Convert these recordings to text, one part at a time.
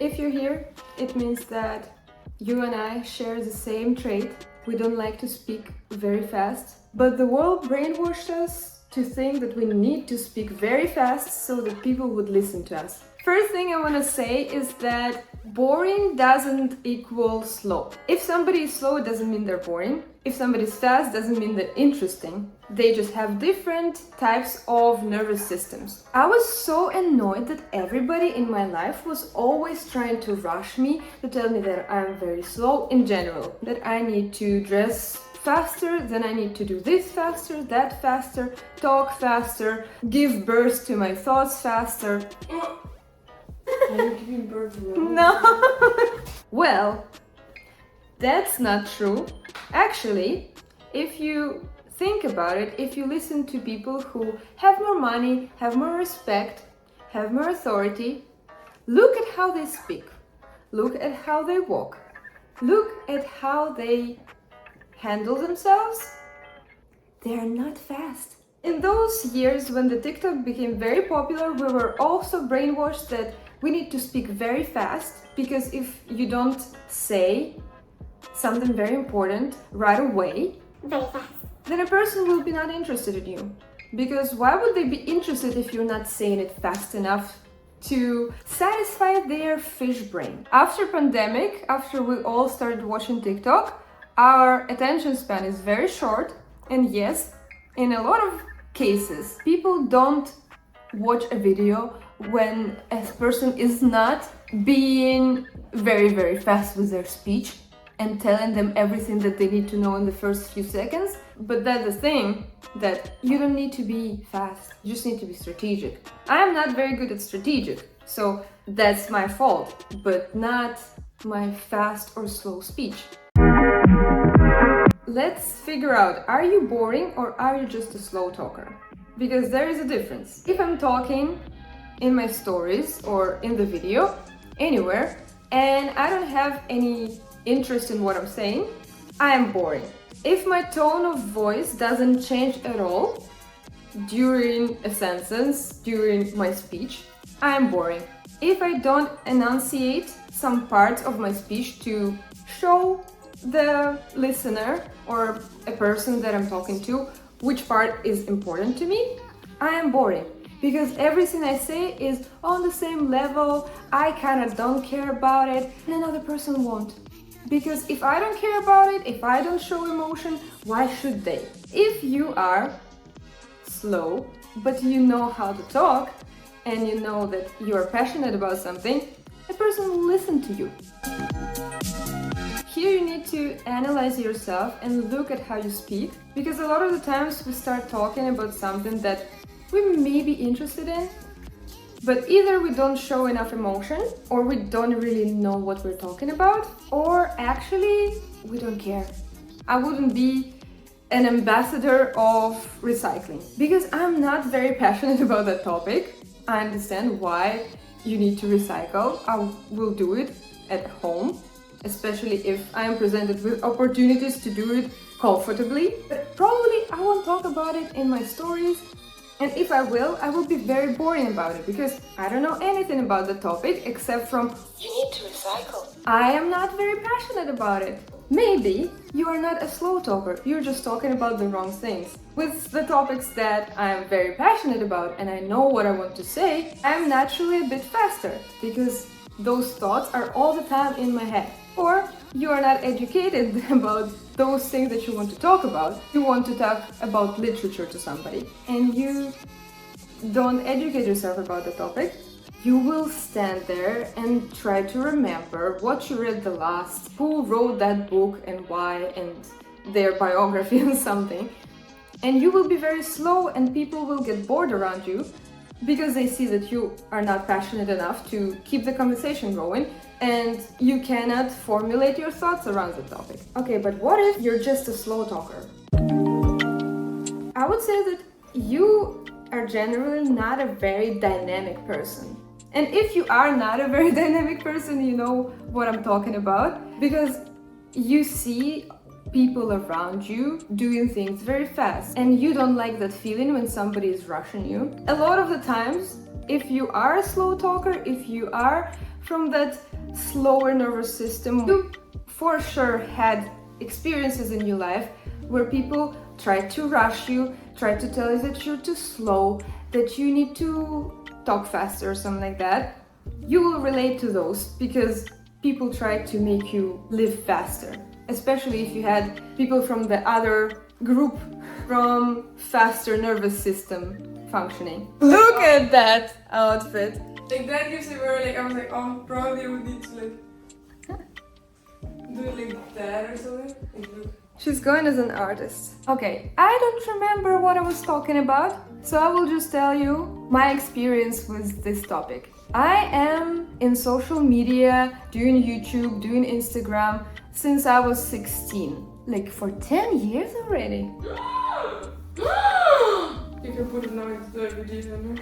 If you're here, it means that you and I share the same trait. We don't like to speak very fast, but the world brainwashed us to think that we need to speak very fast so that people would listen to us. First thing I want to say is that boring doesn't equal slow. If somebody is slow, it doesn't mean they're boring. If somebody is fast, doesn't mean they're interesting. They just have different types of nervous systems. I was so annoyed that everybody in my life was always trying to rush me, to tell me that I'm very slow in general, that I need to dress faster, then I need to do this faster, that faster, talk faster, give birth to my thoughts faster. Are you giving birth to your No! Well, that's not true. Actually, if you think about it, if you listen to people who have more money, have more respect, have more authority, look at how they speak, look at how they walk, look at how they handle themselves. They are not fast. In those years when the TikTok became very popular, we were also brainwashed that we need to speak very fast, because if you don't say something very important right away, very fast, then a person will be not interested in you. Because why would they be interested if you're not saying it fast enough to satisfy their fish brain? After pandemic, after we all started watching TikTok, our attention span is very short, and yes, in a lot of cases, people don't watch a video when a person is not being very fast with their speech and telling them everything that they need to know in the first few seconds. But that's the thing, that you don't need to be fast, you just need to be strategic. I am not very good at strategic, so that's my fault, but not my fast or slow speech. Let's figure out, are you boring or are you just a slow talker? Because there is a difference. If I'm talking in my stories or in the video, anywhere, and I don't have any interest in what I'm saying, I am boring. If my tone of voice doesn't change at all during a sentence, during my speech, I am boring. If I don't enunciate some parts of my speech to show the listener or a person that I'm talking to which part is important to me, I am boring. Because everything I say is on the same level, I kind of don't care about it, and another person won't. Because if I don't care about it, if I don't show emotion, why should they? If you are slow, but you know how to talk, and you know that you are passionate about something, a person will listen to you. Here you need to analyze yourself and look at how you speak, because a lot of the times we start talking about something that we may be interested in, but either we don't show enough emotion, or we don't really know what we're talking about, or actually we don't care. I wouldn't be an ambassador of recycling because I'm not very passionate about that topic. I understand why you need to recycle. I will do it at home, especially if I am presented with opportunities to do it comfortably. But probably I won't talk about it in my stories. And if I will be very boring about it because I don't know anything about the topic except from you need to recycle. I am not very passionate about it. Maybe you are not a slow talker, you're just talking about the wrong things. With the topics that I am very passionate about and I know what I want to say, I am naturally a bit faster because those thoughts are all the time in my head. Or you are not educated about those things that you want to talk about. You want to talk about literature to somebody and you don't educate yourself about the topic. You will stand there and try to remember what you read the last, who wrote that book and why, and their biography and something. And you will be very slow and people will get bored around you because they see that you are not passionate enough to keep the conversation going and you cannot formulate your thoughts around the topic. Okay, but what if you're just a slow talker? I would say that you are generally not a very dynamic person. And if you are not a very dynamic person, you know what I'm talking about, because you see people around you doing things very fast and you don't like that feeling when somebody is rushing you. A lot of the times, if you are a slow talker, if you are from that slower nervous system. You for sure had experiences in your life where people try to rush you, try to tell you that you're too slow, that you need to talk faster or something like that. You will relate to those because people try to make you live faster, especially if you had people from the other group from faster nervous system functioning. Look at that outfit. Like that gives me very like I was like, oh, probably I would need to like do it like that or something. Like, look. She's going as an artist. Okay, I don't remember what I was talking about, so I will just tell you my experience with this topic. I am in social media, doing YouTube, doing Instagram since I was 16. Like for 10 years already. You can put it now into the video.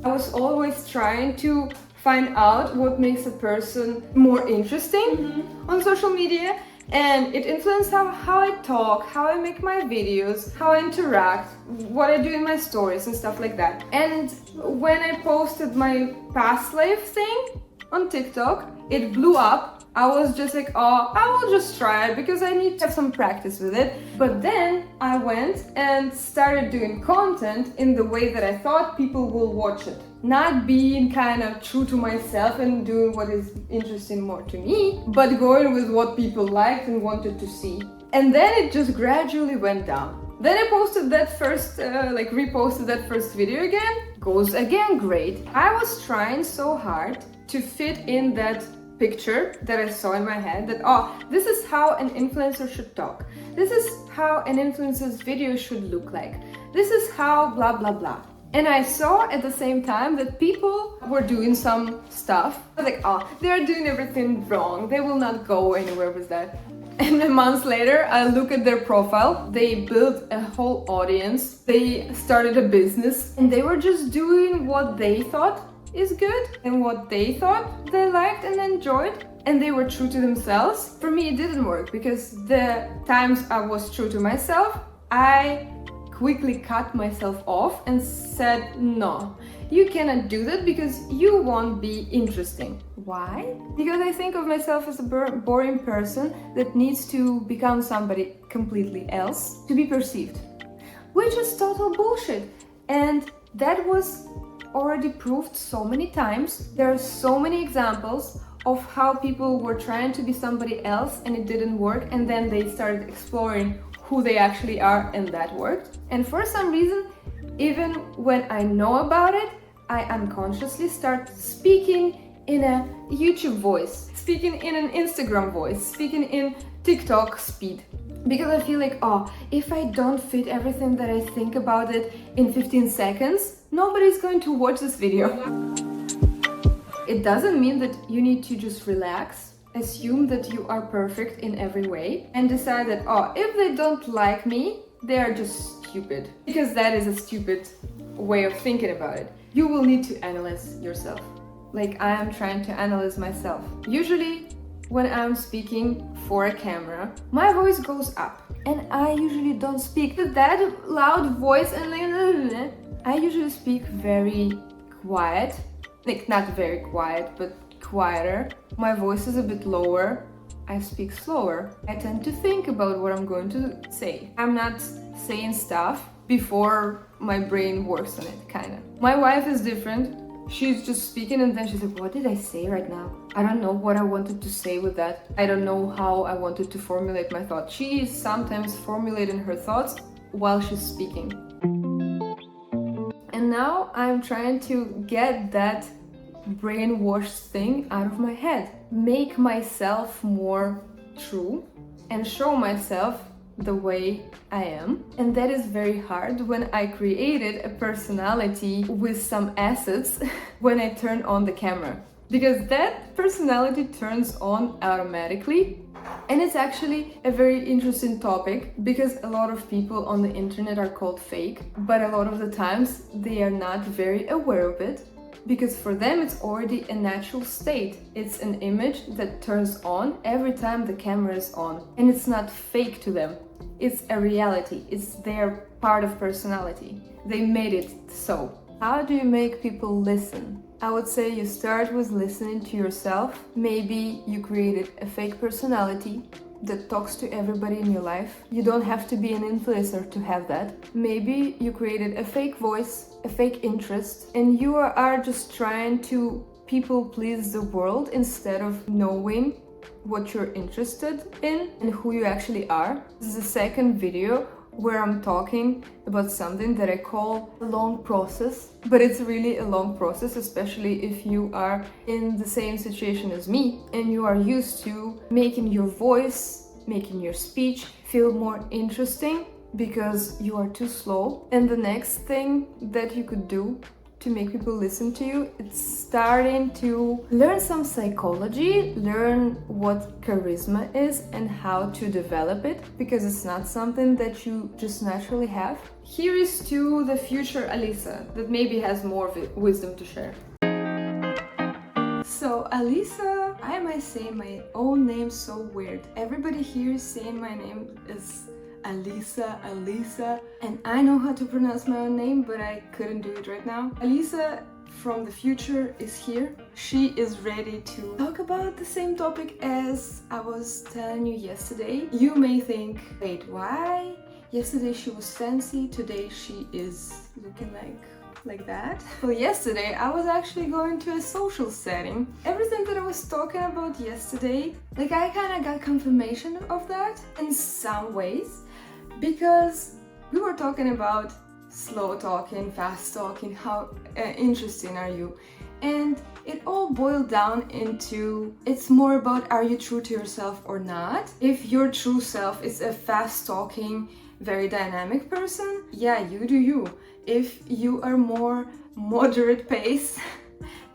I was always trying to find out what makes a person more interesting on social media, and it influenced how I talk, how I make my videos, how I interact, what I do in my stories and stuff like that. And when I posted my past life thing on TikTok, it blew up. I was just like, oh, I will just try it because I need to have some practice with it. But then I went and started doing content in the way that I thought people will watch it. Not being kind of true to myself and doing what is interesting more to me, but going with what people liked and wanted to see. And then it just gradually went down. Then I posted that first, reposted that first video again. Goes again great. I was trying so hard to fit in that picture that I saw in my head that, oh, this is how an influencer should talk. This is how an influencer's video should look like. This is how blah, blah, blah. And I saw at the same time that people were doing some stuff. I was like, oh, they're doing everything wrong. They will not go anywhere with that. And a month later, I look at their profile. They built a whole audience. They started a business and they were just doing what they thought is good and what they thought they liked and enjoyed, and they were true to themselves. For me, it didn't work because the times I was true to myself, I quickly cut myself off and said, no, you cannot do that because you won't be interesting. Why? Because I think of myself as a boring person that needs to become somebody completely else to be perceived, which is total bullshit. And that was already proved so many times. There are so many examples of how people were trying to be somebody else and it didn't work, and then they started exploring who they actually are and that worked. And for some reason, even when I know about it, I unconsciously start speaking in a YouTube voice, speaking in an Instagram voice, speaking in TikTok speed. Because I feel like, oh, if I don't fit everything that I think about it in 15 seconds, nobody's going to watch this video. It doesn't mean that you need to just relax, assume that you are perfect in every way, and decide that, oh, if they don't like me, they are just stupid. Because that is a stupid way of thinking about it. You will need to analyze yourself. Like I am trying to analyze myself. Usually, when I'm speaking for a camera, my voice goes up, and I usually don't speak with that loud voice and like, I usually speak very quiet, like not very quiet, but quieter. My voice is a bit lower. I speak slower. I tend to think about what I'm going to say. I'm not saying stuff before my brain works on it, kinda. My wife is different. She's just speaking and then she's like, what did I say right now? I don't know what I wanted to say with that. I don't know how I wanted to formulate my thoughts. She is sometimes formulating her thoughts while she's speaking. And now I'm trying to get that brainwashed thing out of my head. Make myself more true and show myself the way I am. And that is very hard when I created a personality with some assets when I turn on the camera. Because that personality turns on automatically. And it's actually a very interesting topic because a lot of people on the internet are called fake, but a lot of the times they are not very aware of it. Because for them it's already a natural state. It's an image that turns on every time the camera is on. And it's not fake to them. It's a reality. It's their part of personality. They made it so. How do you make people listen? I would say you start with listening to yourself. Maybe you created a fake personality that talks to everybody in your life. You don't have to be an influencer to have that. Maybe you created a fake voice, a fake interest, and you are just trying to people please the world instead of knowing what you're interested in and who you actually are. This is the second video where I'm talking about something that I call a long process, but it's really a long process, especially if you are in the same situation as me and you are used to making your voice, making your speech feel more interesting because you are too slow. And the next thing that you could do to make people listen to you, it's starting to learn some psychology, learn what charisma is and how to develop it, because it's not something that you just naturally have. Here is to the future Alisa that maybe has more wisdom to share. So Alisa, I might say my own name so weird. Everybody here is saying my name is Alisa, and I know how to pronounce my own name, but I couldn't do it right now. Alisa from the future is here. She is ready to talk about the same topic as I was telling you yesterday. You may think, wait, why? Yesterday she was fancy, today she is looking like that. Well, yesterday I was actually going to a social setting. Everything that I was talking about yesterday, like I kind of got confirmation of that in some ways, because we were talking about slow talking, fast talking, how interesting are you? And it all boiled down into, it's more about are you true to yourself or not? If your true self is a fast talking, very dynamic person, yeah, you do you. If you are more moderate pace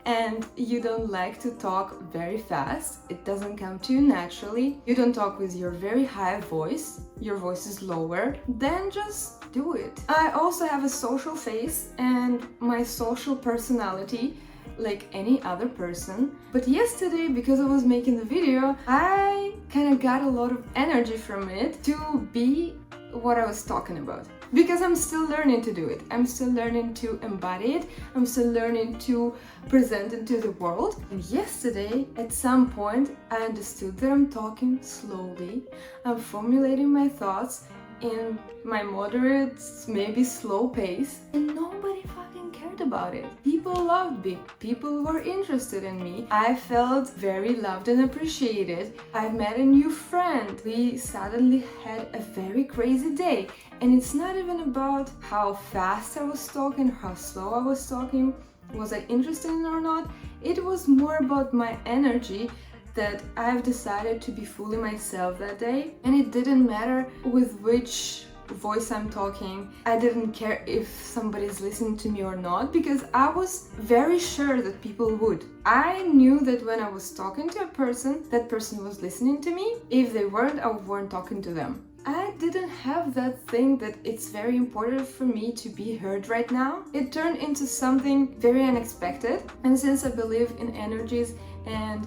and you don't like to talk very fast, it doesn't come to you naturally, you don't talk with your very high voice, your voice is lower, then just do it. I also have a social face and my social personality like any other person, but yesterday, because I was making the video, I kind of got a lot of energy from it to be what I was talking about, because I'm still learning to do it. I'm still learning to embody it. I'm still learning to present it to the world. And yesterday, at some point, I understood that I'm talking slowly. I'm formulating my thoughts in my moderate, maybe slow pace, and nobody fucking cared about it. People loved me. People were interested in me. I felt very loved and appreciated. I met a new friend. We suddenly had a very crazy day. And it's not even about how fast I was talking, how slow I was talking, was I interested in or not. It was more about my energy, that I've decided to be fully myself that day, and it didn't matter with which voice I'm talking. I didn't care if somebody's listening to me or not, because I was very sure that people would. I knew that when I was talking to a person, that person was listening to me. If they weren't, I weren't talking to them. I didn't have that thing that it's very important for me to be heard right now. It turned into something very unexpected, and since I believe in energies and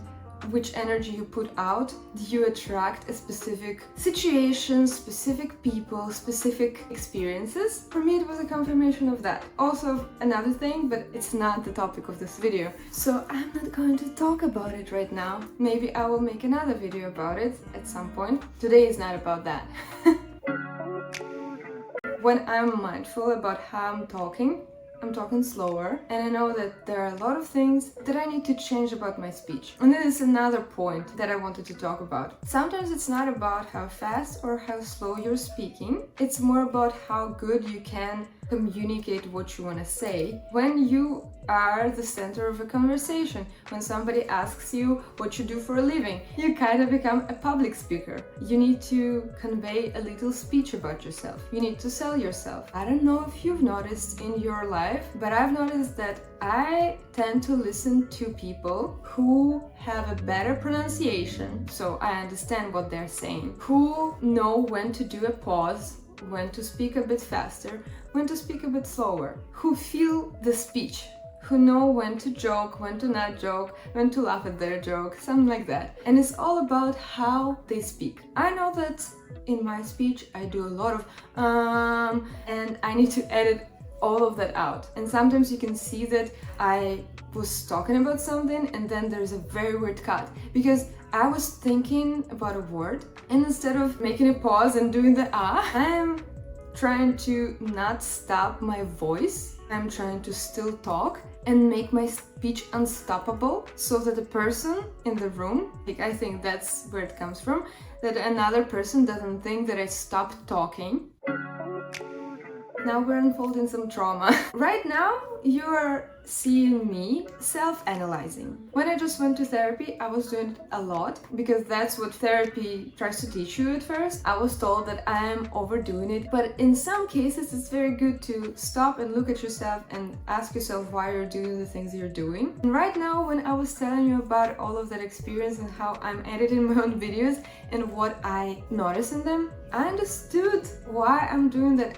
which energy you put out, you attract a specific situation, specific people, specific experiences. For me, it was a confirmation of that. Also, another thing, but it's not the topic of this video, so I'm not going to talk about it right now. Maybe I will make another video about it at some point. Today is not about that. When I'm mindful about how I'm talking slower, and I know that there are a lot of things that I need to change about my speech. And this is another point that I wanted to talk about. Sometimes it's not about how fast or how slow you're speaking, it's more about how good you can communicate what you want to say when you are the center of a conversation. When somebody asks you what you do for a living, you kind of become a public speaker. You need to convey a little speech about yourself. You need to sell yourself. I don't know if you've noticed in your life, but I've noticed that I tend to listen to people who have a better pronunciation, so I understand what they're saying, who know when to do a pause, when to speak a bit faster, when to speak a bit slower, who feel the speech, who know when to joke, when to not joke, when to laugh at their joke, something like that. And it's all about how they speak. I know that in my speech I do a lot of and I need to edit all of that out. And sometimes you can see that I was talking about something and then there's a very weird cut because I was thinking about a word and instead of making a pause and doing the I'm trying to not stop my voice. I'm trying to still talk and make my speech unstoppable so that the person in the room, like I think that's where it comes from, that another person doesn't think that I stopped talking. Now we're unfolding some trauma. Right now, you're seeing me self-analyzing. When I just went to therapy, I was doing it a lot because that's what therapy tries to teach you at first. I was told that I am overdoing it, but in some cases, it's very good to stop and look at yourself and ask yourself why you're doing the things you're doing. And right now, when I was telling you about all of that experience and how I'm editing my own videos and what I notice in them, I understood why I'm doing that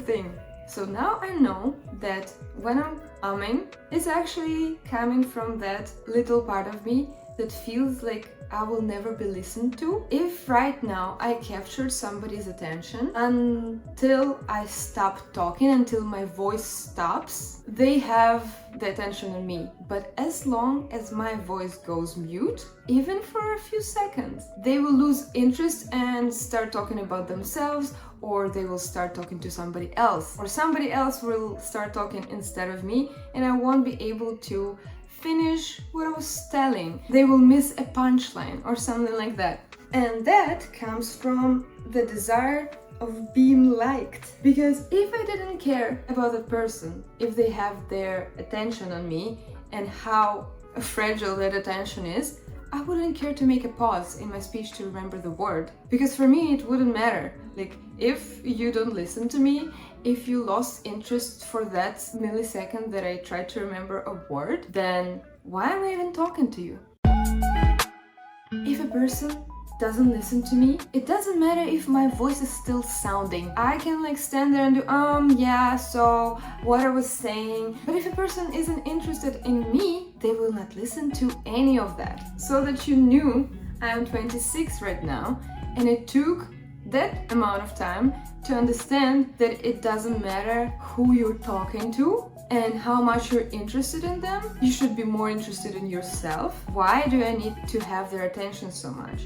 thing. So now I know that when I'm umming, it's actually coming from that little part of me that feels like I will never be listened to. If right now I captured somebody's attention until I stop talking, until my voice stops, they have the attention on me. But as long as my voice goes mute, even for a few seconds, they will lose interest and start talking about themselves, or they will start talking to somebody else, or somebody else will start talking instead of me, and I won't be able to finish what I was telling. They will miss a punchline or something like that. And that comes from the desire of being liked. Because if I didn't care about the person, if they have their attention on me and how fragile that attention is, I wouldn't care to make a pause in my speech to remember the word. Because for me, it wouldn't matter. Like, if you don't listen to me, if you lost interest for that millisecond that I tried to remember a word, then why am I even talking to you? If a person doesn't listen to me, it doesn't matter if my voice is still sounding. I can like stand there and do yeah, so what I was saying. But if a person isn't interested in me, they will not listen to any of that. So that you knew, I'm 26 right now, and it took that amount of time to understand that it doesn't matter who you're talking to and how much you're interested in them. You should be more interested in yourself. Why do I need to have their attention so much?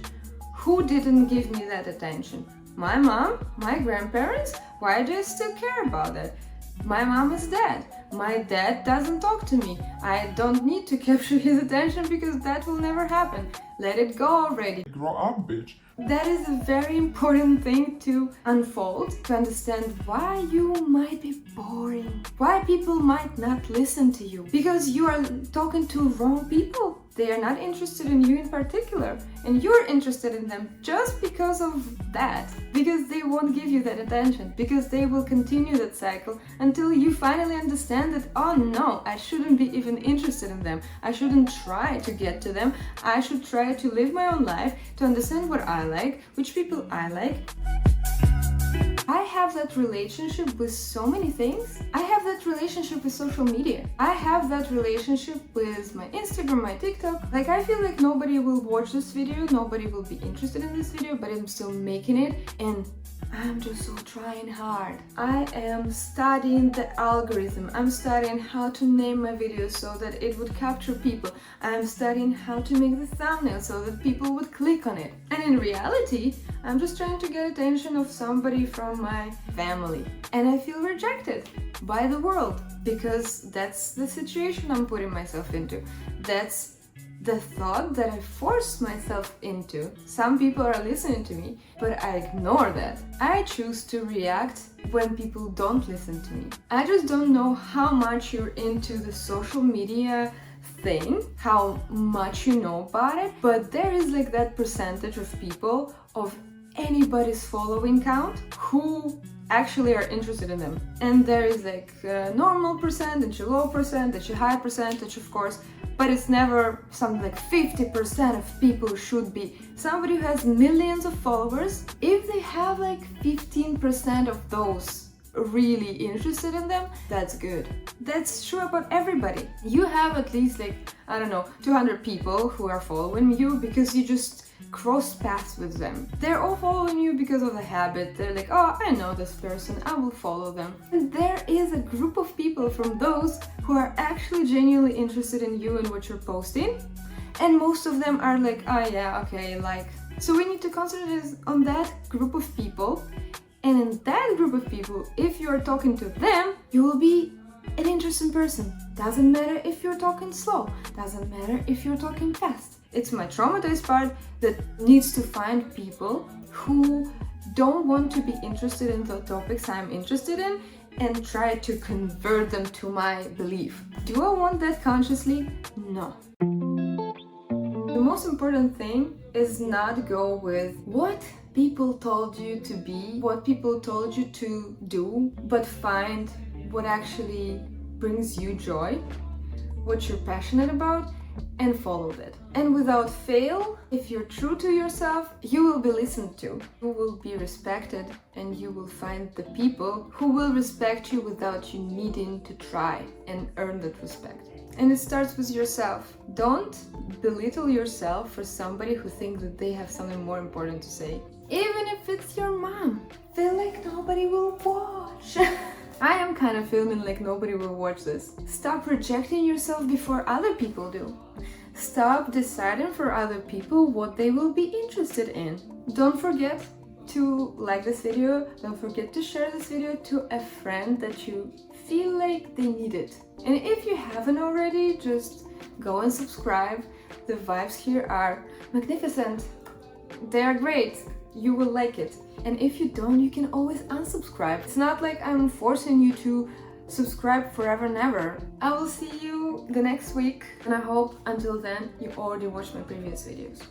Who didn't give me that attention? My mom? My grandparents? Why do I still care about that? My mom is dead. My dad doesn't talk to me. I don't need to capture his attention because that will never happen. Let it go already. Grow up, bitch. That is a very important thing to unfold, to understand why you might be boring, why people might not listen to you, because you are talking to wrong people. They are not interested in you in particular, and you're interested in them just because of that, because they won't give you that attention, because they will continue that cycle until you finally understand that, oh no, I shouldn't be even interested in them. I shouldn't try to get to them. I should try to live my own life, to understand what I like, which people I like. I have that relationship with so many things. I have that relationship with social media. I have that relationship with my Instagram, my TikTok. Like, I feel like nobody will watch this video, nobody will be interested in this video, but I'm still making it, and I'm just so trying hard. I am studying the algorithm. I'm studying how to name my videos so that it would capture people. I'm studying how to make the thumbnail so that people would click on it. And in reality, I'm just trying to get attention of somebody from my family. And I feel rejected by the world because that's the situation I'm putting myself into. That's the thought that I forced myself into. Some people are listening to me, but I ignore that. I choose to react when people don't listen to me. I just don't know how much you're into the social media thing, how much you know about it, but there is like that percentage of people, of anybody's following count, who actually are interested in them. And there is like a normal percentage, a low percentage, a high percentage, of course, but it's never something like 50% of people should be. Somebody who has millions of followers, if they have like 15% of those really interested in them, that's good. That's true about everybody. You have at least like, I don't know, 200 people who are following you because you just cross paths with them. They're all following you because of a habit. They're like, oh, I know this person, I will follow them. And there is a group of people from those who are actually genuinely interested in you and what you're posting. And most of them are like, oh yeah, okay, like. So we need to concentrate on that group of people. And in that group of people, if you're talking to them, you will be an interesting person. Doesn't matter if you're talking slow. Doesn't matter if you're talking fast. It's my traumatized part that needs to find people who don't want to be interested in the topics I'm interested in and try to convert them to my belief. Do I want that consciously? No. The most important thing is not go with what people told you to be, what people told you to do, but find what actually brings you joy, what you're passionate about, and follow that. And without fail, if you're true to yourself, you will be listened to, you will be respected, and you will find the people who will respect you without you needing to try and earn that respect. And it starts with yourself. Don't belittle yourself for somebody who thinks that they have something more important to say. Even if it's your mom. Feel like nobody will watch. I am kind of feeling like nobody will watch this. Stop rejecting yourself before other people do. Stop deciding for other people what they will be interested in. Don't forget to like this video. Don't forget to share this video to a friend that you feel like they need it. And if you haven't already, just go and subscribe. The vibes here are magnificent. They are great. You will like it. And if you don't, you can always unsubscribe. It's not like I'm forcing you to subscribe forever and ever. I will see you the next week, and I hope until then you already watched my previous videos.